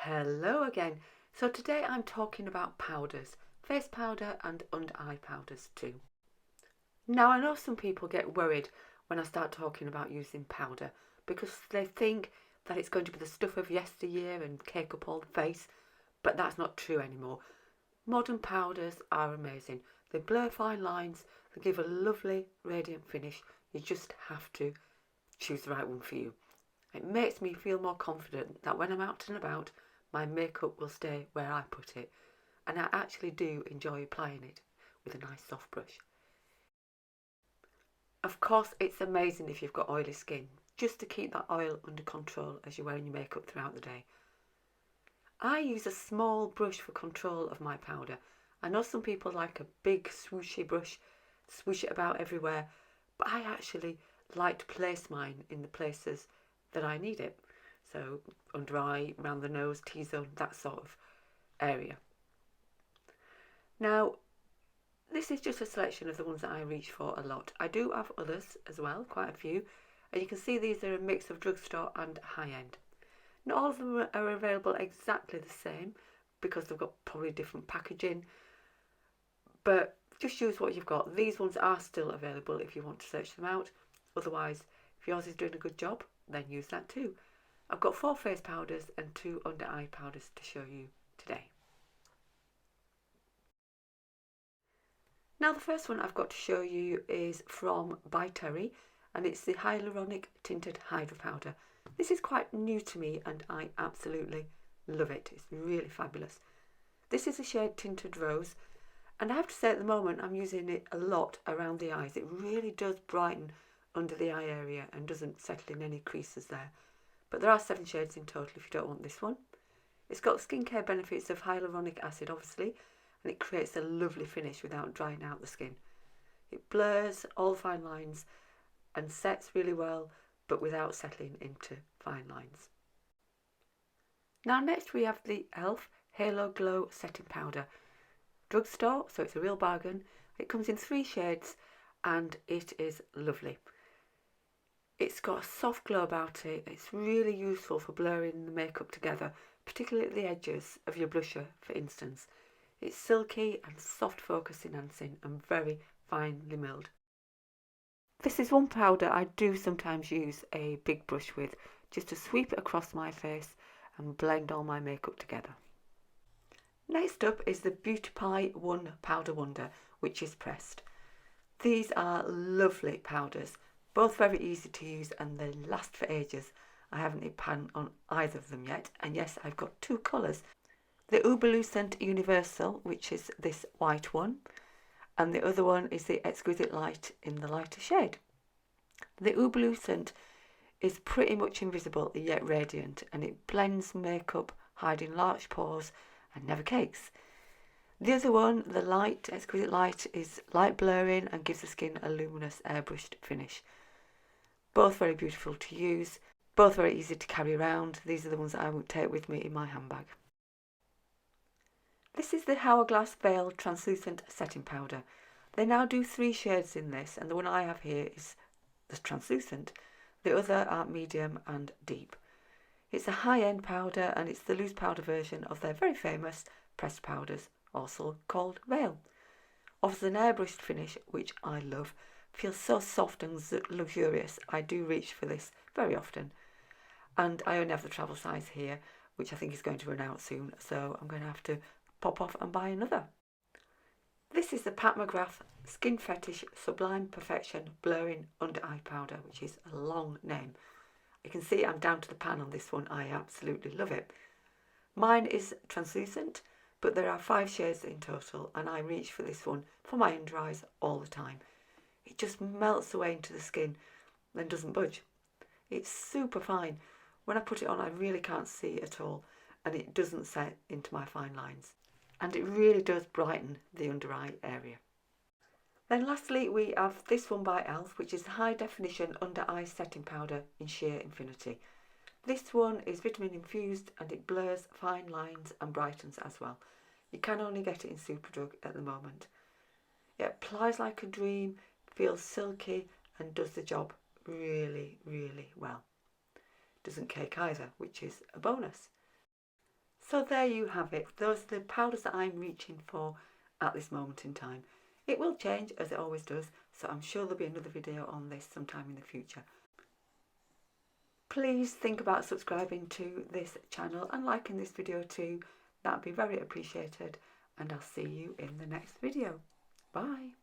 Hello again. So today I'm talking about powders, face powder and under eye powders too. Now I know some people get worried when I start talking about using powder because they think that it's going to be the stuff of yesteryear and cake up all the face, but that's not true anymore. Modern powders are amazing. They blur fine lines, they give a lovely radiant finish. You just have to choose the right one for you. It makes me feel more confident that when I'm out and about, my makeup will stay where I put it, and I actually do enjoy applying it with a nice soft brush. Of course, it's amazing if you've got oily skin, just to keep that oil under control as you're wearing your makeup throughout the day. I use a small brush for control of my powder. I know some people like a big swooshy brush, swoosh it about everywhere, but I actually like to place mine in the places that I need it. So under eye, around the nose, T-zone, that sort of area. Now, this is just a selection of the ones that I reach for a lot. I do have others as well, quite a few. And you can see these are a mix of drugstore and high-end. Not all of them are available exactly the same because they've got probably different packaging. But just use what you've got. These ones are still available if you want to search them out. Otherwise, if yours is doing a good job, then use that too. I've got 4 face powders and 2 under eye powders to show you today. Now the first one I've got to show you is from By Terry, and it's the Hyaluronic Tinted Hydra powder. This is quite new to me and I absolutely love it. It's really fabulous. This is the shade Tinted Rose, and I have to say at the moment I'm using it a lot around the eyes. It really does brighten under the eye area and doesn't settle in any creases there. But there are 7 shades in total if you don't want this one. It's got skincare benefits of hyaluronic acid obviously, and it creates a lovely finish without drying out the skin. It blurs all fine lines and sets really well, but without settling into fine lines. Now next we have the e.l.f. Halo Glow Setting Powder. Drugstore, so it's a real bargain. It comes in 3 shades and it is lovely. It's got a soft glow about it. It's really useful for blurring the makeup together, particularly at the edges of your blusher, for instance. It's silky and soft focus enhancing and very finely milled. This is one powder I do sometimes use a big brush with, just to sweep it across my face and blend all my makeup together. Next up is the Beauty Pie One Powder Wonder, which is pressed. These are lovely powders, both very easy to use and they last for ages. I haven't hit pan on either of them yet, and yes, I've got 2 colours. The Uberlucent Universal, which is this white one, and the other one is the Exquisite Light in the lighter shade. The Uberlucent is pretty much invisible yet radiant, and it blends makeup, hiding large pores and never cakes. The other one, the light, Exquisite Light, is light blurring and gives the skin a luminous airbrushed finish. Both very beautiful to use, both very easy to carry around. These are the ones that I would take with me in my handbag. This is the Hourglass Veil Translucent Setting Powder. They now do 3 shades in this, and the one I have here is the translucent. The other are medium and deep. It's a high-end powder and it's the loose powder version of their very famous pressed powders, also called Veil. Offers an airbrushed finish, which I love. Feels so soft and luxurious. I do reach for this very often. And I only have the travel size here, which I think is going to run out soon, so I'm going to have to pop off and buy another. This is the McGrath Skin Fetish Sublime Perfection Blurring Under Eye Powder, which is a long name. You can see I'm down to the pan on this one. I absolutely love it. Mine is translucent, but there are 5 shades in total, and I reach for this one for my under eyes all the time. It just melts away into the skin and doesn't budge. It's super fine. When I put it on, I really can't see at all, and it doesn't set into my fine lines. And it really does brighten the under eye area. Then lastly, we have this one by e.l.f., which is the High Definition Under Eye Setting Powder in Sheer Infinity. This one is vitamin infused and it blurs fine lines and brightens as well. You can only get it in Superdrug at the moment. It applies like a dream, feels silky and does the job really, really well. Doesn't cake either, which is a bonus. So there you have it. Those are the powders that I'm reaching for at this moment in time. It will change, as it always does, so I'm sure there'll be another video on this sometime in the future. Please think about subscribing to this channel and liking this video too. That'd be very appreciated, and I'll see you in the next video. Bye.